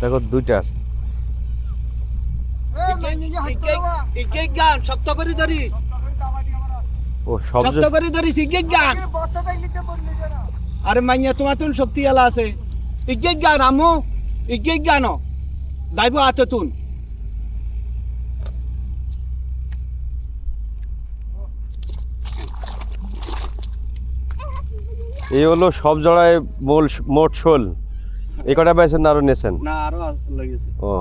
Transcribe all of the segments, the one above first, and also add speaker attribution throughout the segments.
Speaker 1: দেখো দুইটা আছে।
Speaker 2: শক্ত করে ধরিস,
Speaker 1: ও সব
Speaker 2: শক্ত করে ধরিস। ইজ্ঞেক গান, আরে মাইয়া তোমার তুন শক্তি এলা আছে। ইজ্ঞেক গান আমু, ইজ্ঞেক গান দাইব আতো তুন।
Speaker 1: এই হলো সব জোড়ায় মোট শোল। এই কটা পেয়েছেন না আরো নেছেন?
Speaker 2: না আরো লেগেছে।
Speaker 1: ও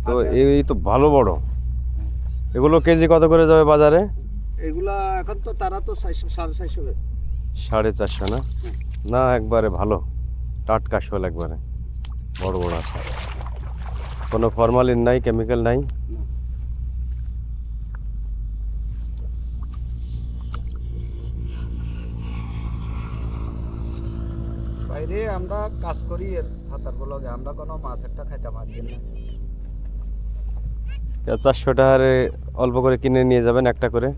Speaker 1: তো এই তো ভালো বড়। এগুলো কেজি কত করে যাবে বাজারে?
Speaker 2: এগুলা এখন তো তারা তো 450 বেচে।
Speaker 1: 450 না? না একবারে ভালো টাটকা শোল, একবারে বড় বড় আছে, কোনো ফরমালিন নাই, কেমিক্যাল নাই।
Speaker 2: বাইরে আমরা কাজ করি হাতার বলগে, আমরা কোনো মাছ একটা খাইতে পারি না।
Speaker 1: 400 টাকারে অল্প করে কিনে নিয়ে যাবেন একটা করে।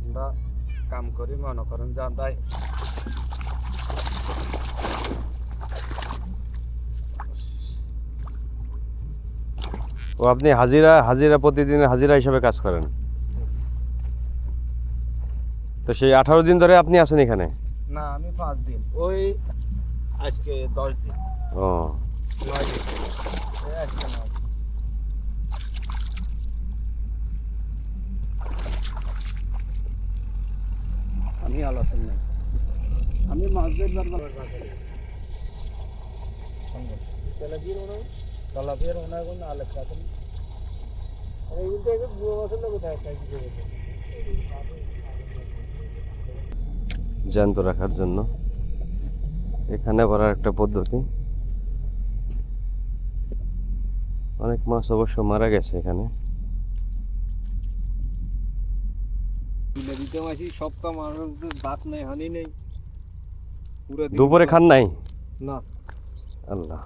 Speaker 2: আমরা কাম করি, মনে করেন যে আমরা
Speaker 1: ও আপনি হাজিরা প্রতিদিনের হাজিরা হিসাবে কাজ করেন? তো সেই 18 দিন ধরে আপনি আছেন এখানে?
Speaker 2: না আমি 5 দিন, ওই আজকে 10 দিন।
Speaker 1: ও
Speaker 2: 9 দিন এই আজকে 9 দিন। আমি আলোচনা নাই, আমি মাছ ধরবার তেলাপিয়ার ওনার কোনো আলেপ রাখেন।
Speaker 1: জ্যান্ত রাখার জন্য এখানে ভরার একটা পদ্ধতি। অনেক মাছ অবশ্য মারা গেছে এখানে।
Speaker 2: সব কাম ভাত নেই, হানি নেই,
Speaker 1: দুপুরে খান নাই?
Speaker 2: না।
Speaker 1: আল্লাহ।